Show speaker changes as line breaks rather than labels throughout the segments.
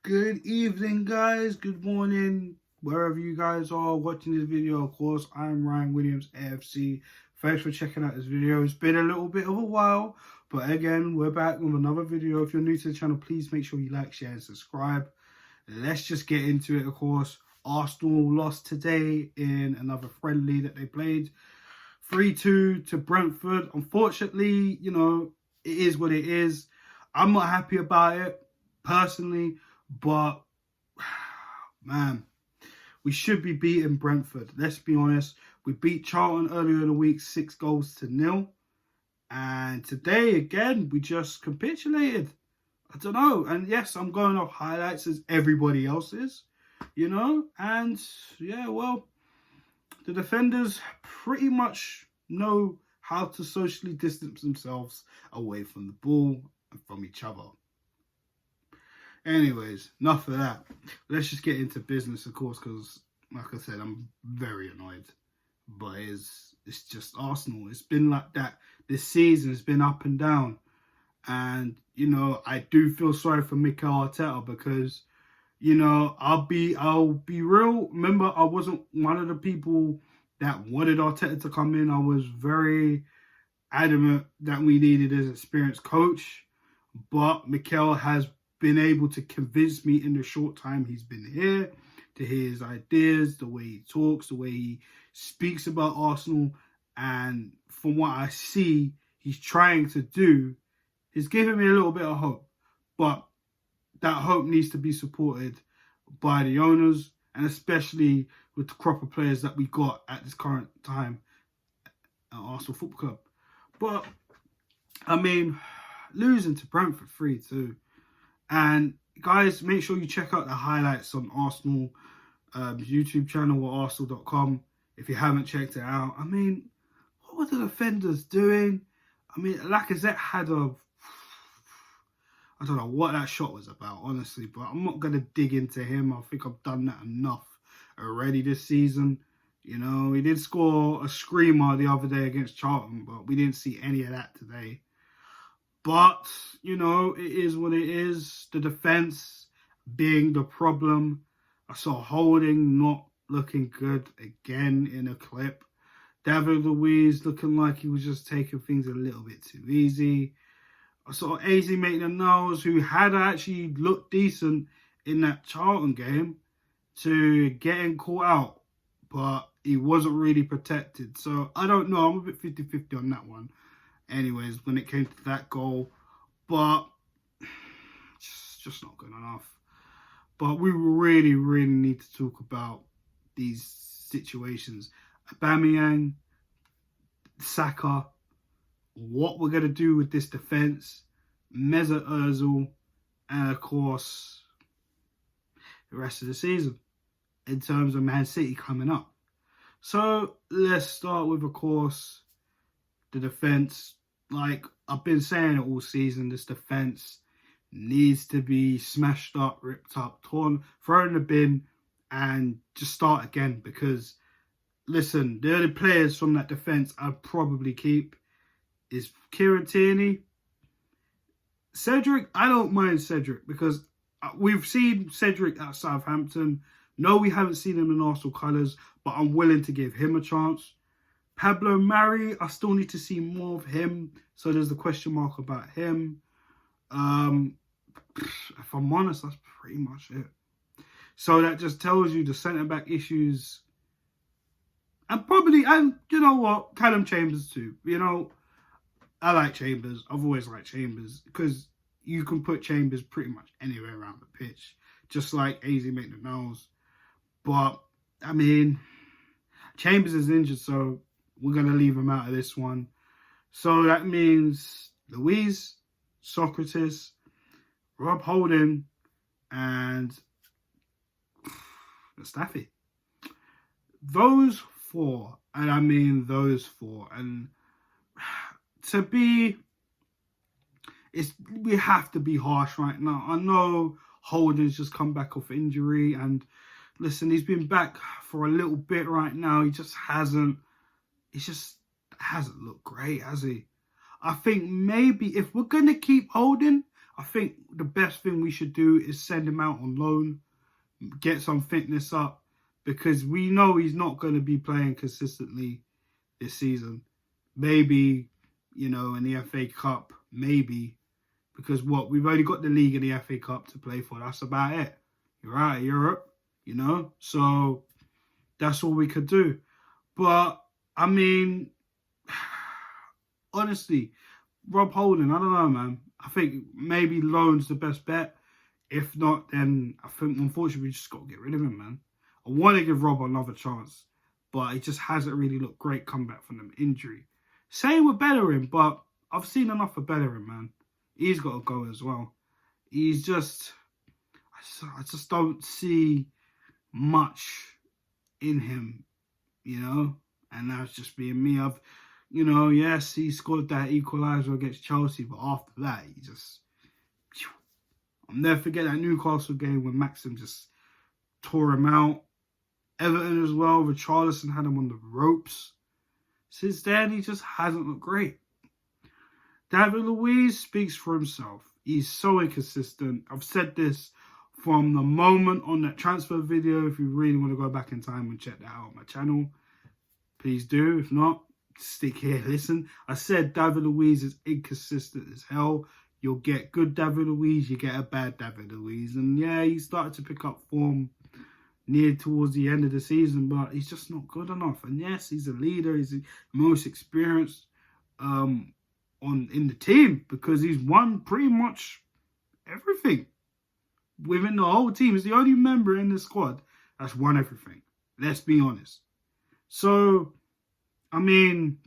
Good evening, guys. Good morning, wherever you guys are watching this video. Of course, I'm Ryan Williams, AFC. Thanks for checking out this video. It's been a little bit of a while, but again, we're back with another video. If you're new to the channel, please make sure you like, share, and subscribe. Let's just get into it. Of course, Arsenal lost today in another friendly that they played. 3-2 to Brentford. Unfortunately, it is what it is. I'm not happy about it, personally. But, man, we should be beating Brentford. Let's be honest. We beat Charlton earlier in the week, 6-0. And today, again, we just capitulated. I don't know. And yes, I'm going off highlights as everybody else is, And, yeah, well, the defenders pretty much know how to socially distance themselves away from the ball and from each other. Anyways, enough of that. Let's just get into business, of course, because, like I said, I'm very annoyed. But it's just Arsenal. It's been like that this season. It's been up and down. And, I do feel sorry for Mikel Arteta because, I'll be real. Remember, I wasn't one of the people that wanted Arteta to come in. I was very adamant that we needed an experienced coach. But Mikel has been able to convince me in the short time he's been here to hear his ideas, the way he talks, the way he speaks about Arsenal. And from what I see he's trying to do, he's giving me a little bit of hope. But that hope needs to be supported by the owners, and especially with the crop of players that we got at this current time at Arsenal Football Club. But, losing to Brentford 3-2. And guys, make sure you check out the highlights on Arsenal YouTube channel or arsenal.com if you haven't checked it out. What were the defenders doing? Lacazette had I don't know what that shot was about, honestly, but I'm not going to dig into him. I think I've done that enough already this season. He did score a screamer the other day against Charlton, but we didn't see any of that today. But, it is what it is. The defence being the problem. I saw Holding not looking good again in a clip. David Luiz looking like he was just taking things a little bit too easy. I saw Ainsley Maitland-Niles, who had actually looked decent in that Charlton game, to getting caught out. But he wasn't really protected. So, I don't know. I'm a bit 50-50 on that one. Anyways, when it came to that goal, but just not good enough. But we really, really need to talk about these situations. Aubameyang, Saka, what we're going to do with this defence, Ozil, and of course, the rest of the season in terms of Man City coming up. So, let's start with, of course, the defence. Like I've been saying it all season, this defence needs to be smashed up, ripped up, torn, thrown in the bin, and just start again. Because, listen, the only players from that defence I'd probably keep is Kieran Tierney. Cedric, I don't mind Cedric because we've seen Cedric at Southampton. No, we haven't seen him in Arsenal colours, but I'm willing to give him a chance. Pablo Mari, I still need to see more of him. So there's the question mark about him. If I'm honest, that's pretty much it. So that just tells you the centre-back issues. And you know what? Callum Chambers too. I like Chambers. I've always liked Chambers. Because you can put Chambers pretty much anywhere around the pitch. Just like Ainsley Maitland-Niles. But, Chambers is injured, so we're going to leave him out of this one. So that means Luiz, Socrates, Rob Holding, and Mustafi. Those four, and those four. And we have to be harsh right now. I know Holding's just come back off injury, and listen, he's been back for a little bit right now. He just hasn't looked great, has he? I think maybe if we're going to keep Holding, I think the best thing we should do is send him out on loan, get some fitness up, because we know he's not going to be playing consistently this season. Maybe, in the FA Cup, maybe. Because we've only got the league and the FA Cup to play for. That's about it. You're out of Europe, So that's all we could do. But, I mean, honestly, Rob Holding, I don't know, man. I think maybe loan's the best bet. If not, then I think, unfortunately, we just got to get rid of him, man. I want to give Rob another chance, but it just hasn't really looked great comeback from an injury. Same with Bellerin, but I've seen enough of Bellerin, man. He's got to go as well. He's just... I just don't see much in him, And that's just being me. Yes, he scored that equaliser against Chelsea, but after that, he just... I'll never forget that Newcastle game when Maxim just tore him out. Everton as well, Richarlison had him on the ropes. Since then, he just hasn't looked great. David Luiz speaks for himself. He's so inconsistent. I've said this from the moment on that transfer video. If you really want to go back in time and check that out on my channel, please do. If not, stick here, listen. I said David Luiz is inconsistent as hell. You'll get good David Luiz, you get a bad David Luiz. And yeah, he started to pick up form near towards the end of the season, but he's just not good enough. And yes, he's a leader. He's the most experienced in the team because he's won pretty much everything within the whole team. He's the only member in the squad that's won everything. Let's be honest. So, I mean,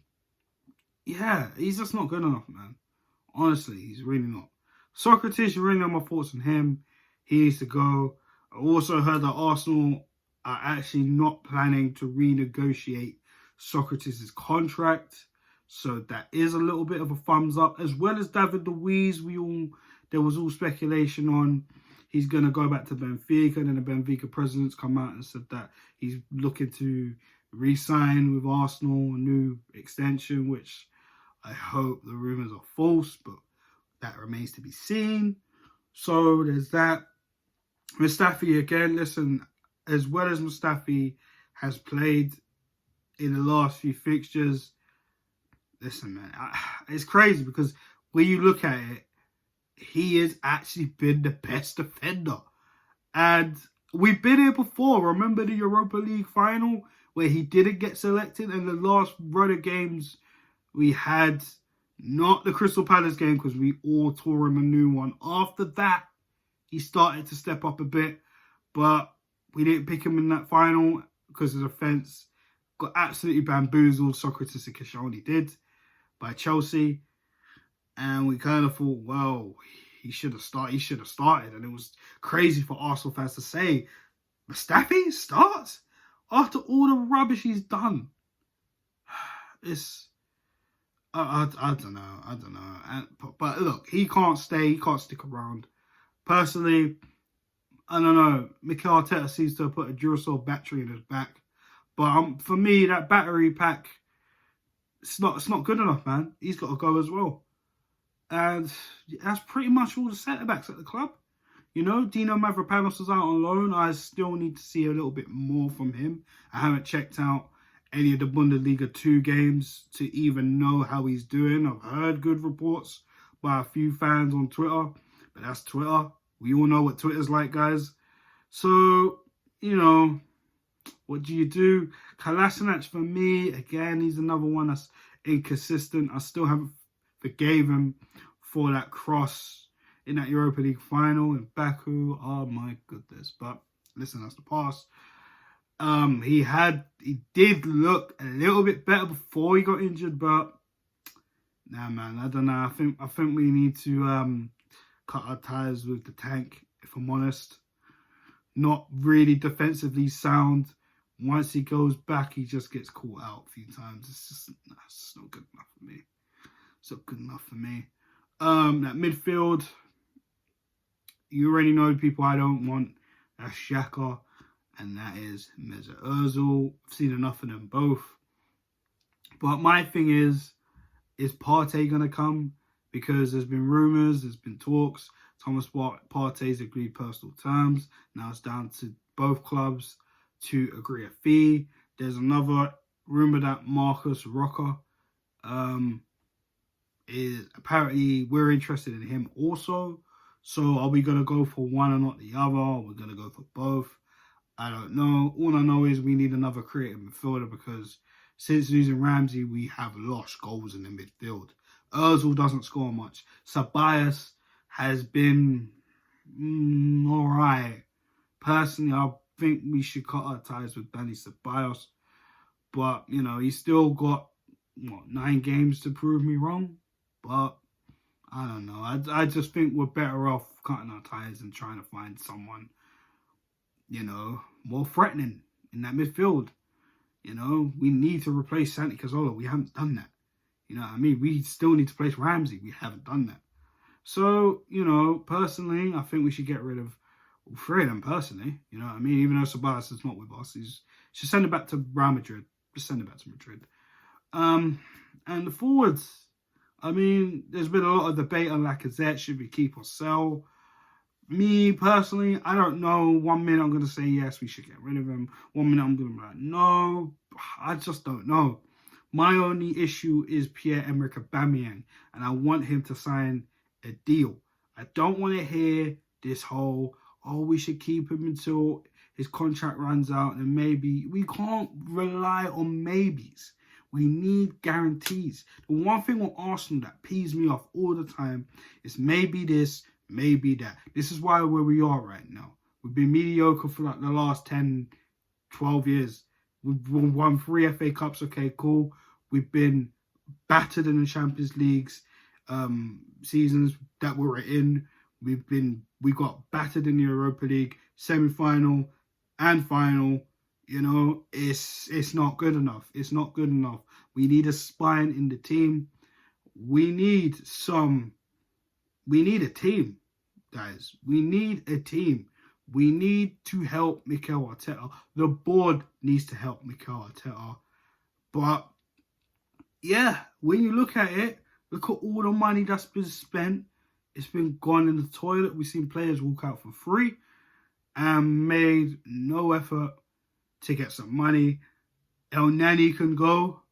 yeah, he's just not good enough, man. Honestly, he's really not. Socrates, you really know my thoughts on him. He needs to go. I also heard that Arsenal are actually not planning to renegotiate Socrates' contract. So that is a little bit of a thumbs up. As well as David Luiz, there was all speculation on he's going to go back to Benfica. And then the Benfica president's come out and said that he's looking to re-sign with Arsenal, a new extension, which I hope the rumours are false, but that remains to be seen. So there's that. Mustafi again, listen, as well as Mustafi has played in the last few fixtures, listen, man, it's crazy because when you look at it, he has actually been the best defender. And we've been here before. Remember the Europa League final where he didn't get selected? And the last run of games we had, not the Crystal Palace game because we all tore him a new one. After that, he started to step up a bit, but we didn't pick him in that final because the defence got absolutely bamboozled. Socrates and Kishani did by Chelsea, and we kind of thought, well, he should have started, and it was crazy for Arsenal fans to say, Mustafi starts after all the rubbish he's done. It's I don't know. But look, he can't stay. He can't stick around. Personally, I don't know. Mikel Arteta seems to have put a Duracell battery in his back. But for me, that battery pack, it's not good enough, man. He's got to go as well. And that's pretty much all the centre-backs at the club. Dino Mavropanos is out on loan. I still need to see a little bit more from him. I haven't checked out any of the Bundesliga 2 games to even know how he's doing. I've heard good reports by a few fans on Twitter, but that's Twitter. We all know what Twitter's like, guys. So, what do you do? Kolasinac, for me, again, he's another one that's inconsistent. I still haven't forgave him for that cross in that Europa League final in Baku. Oh, my goodness. But, listen, that's the past. He did look a little bit better before he got injured, but nah, man, I don't know. I think we need to cut our ties with the tank, if I'm honest. Not really defensively sound. Once he goes back, he just gets caught out a few times. It's just not good enough for me. It's not good enough for me. That midfield, you already know the people I don't want. That's Xhaka. And that is Mesut Ozil. I've seen enough of them both. But my thing is Partey going to come? Because there's been rumours, there's been talks Thomas Partey's agreed personal terms. Now it's down to both clubs to agree a fee. There's another rumour that Marcus Rocker is apparently we're interested in him also. So are we going to go for one and not the other? Are we going to go for both? I don't know. All I know is we need another creative midfielder because since losing Ramsey, we have lost goals in the midfield. Ozil doesn't score much. Cebellos has been alright. Personally, I think we should cut our ties with Benny Cebellos. But, you know, he's still got, 9 games to prove me wrong. But, I don't know. I just think we're better off cutting our ties and trying to find someone, more threatening in that midfield. We need to replace Santi Cazorla. We haven't done that. You know what I mean? We still need to replace Ramsey. We haven't done that. So, personally, I think we should get rid of all 3 of them, personally. You know what I mean? Even though Shabazz is not with us, should send it back to Real Madrid. Just send it back to Madrid. And the forwards, I mean, there's been a lot of debate on Lacazette. Should we keep or sell? Me, personally, I don't know. 1 minute I'm going to say yes, we should get rid of him. 1 minute I'm going to be like, no. I just don't know. My only issue is Pierre-Emerick Aubameyang, and I want him to sign a deal. I don't want to hear this whole, we should keep him until his contract runs out, and maybe. We can't rely on maybes. We need guarantees. The one thing with Arsenal that pees me off all the time is maybe this, maybe that. This is why where we are right now. We've been mediocre for like the last 10, 12 years. We've won 3 FA Cups, okay, cool. We've been battered in the Champions Leagues seasons that we were in. We got battered in the Europa League semi-final and final. It's not good enough. It's not good enough. We need a spine in the team. We need a team, guys. We need a team. We need to help Mikel Arteta. The board needs to help Mikel Arteta. But, yeah, when you look at it, look at all the money that's been spent. It's been gone in the toilet. We've seen players walk out for free and made no effort to get some money. El Nani can go.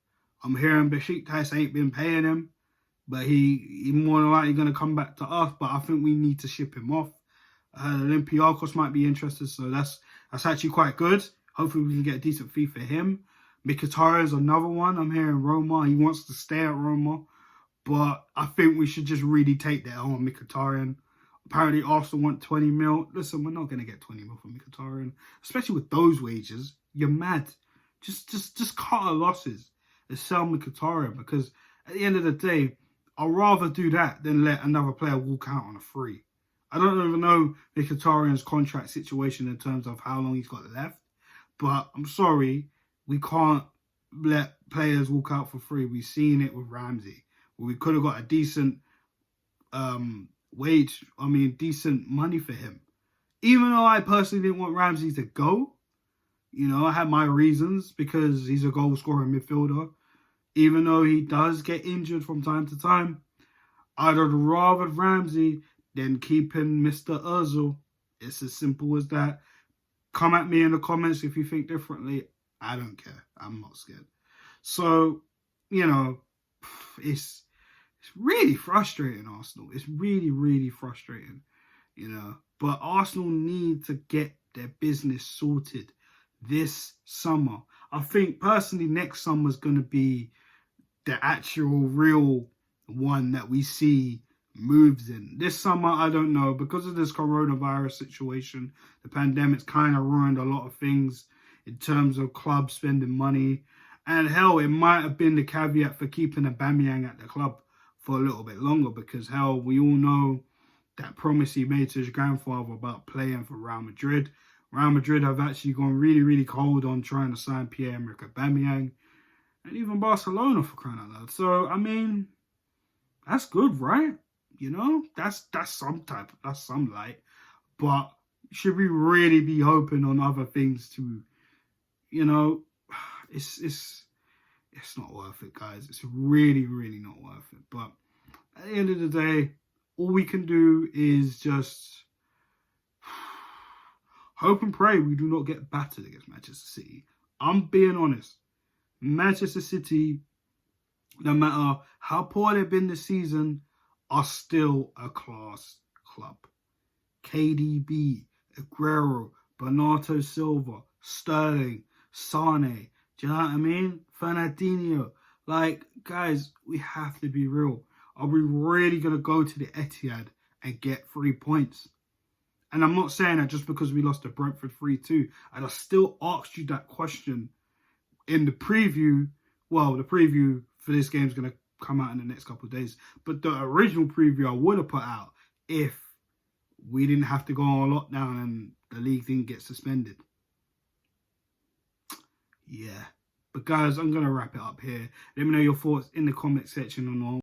I'm hearing Besiktas ain't been paying him. But he more than likely going to come back to us. But I think we need to ship him off. Olympiacos might be interested, so that's actually quite good. Hopefully we can get a decent fee for him. Mkhitaryan is another one. I'm hearing Roma. He wants to stay at Roma. But I think we should just really take that on Mkhitaryan. Apparently Arsenal want 20 mil. Listen, we're not going to get 20 mil from Mkhitaryan. Especially with those wages. You're mad. Just cut our losses and sell Mkhitaryan. Because at the end of the day, I'd rather do that than let another player walk out on a free. I don't even know Mkhitaryan's contract situation in terms of how long he's got left. But I'm sorry, we can't let players walk out for free. We've seen it with Ramsey. Where we could have got a decent decent money for him. Even though I personally didn't want Ramsey to go. I had my reasons because he's a goal-scoring midfielder. Even though he does get injured from time to time. I'd have rather Ramsey than keeping Mr. Ozil. It's as simple as that. Come at me in the comments if you think differently. I don't care. I'm not scared. So, it's really frustrating, Arsenal. It's really, really frustrating, But Arsenal need to get their business sorted this summer. I think, personally, next summer is going to be the actual real one that we see moves in. This summer, I don't know. Because of this coronavirus situation, the pandemic's kind of ruined a lot of things in terms of clubs spending money. And hell, it might have been the caveat for keeping Aubameyang at the club for a little bit longer. Because hell, we all know that promise he made to his grandfather about playing for Real Madrid. Real Madrid have actually gone really, really cold on trying to sign Pierre-Emerick Aubameyang. And even Barcelona, for crying out loud. So, I mean, that's good, right? That's some light. But should we really be hoping on other things to, it's not worth it, guys. It's really, really not worth it. But at the end of the day, all we can do is just hope and pray we do not get battered against Manchester City. I'm being honest. Manchester City, no matter how poor they've been this season, are still a class club. KDB, Aguero, Bernardo Silva, Sterling, Sane, do you know what I mean? Fernandinho. Like, guys, we have to be real. Are we really going to go to the Etihad and get 3 points? And I'm not saying that just because we lost to Brentford 3-2. And I still asked you that question in the preview. Well, the preview for this game is going to come out in the next couple of days. But the original preview I would have put out if we didn't have to go on lockdown and the league didn't get suspended. Yeah. But guys, I'm going to wrap it up here. Let me know your thoughts in the comment section on all.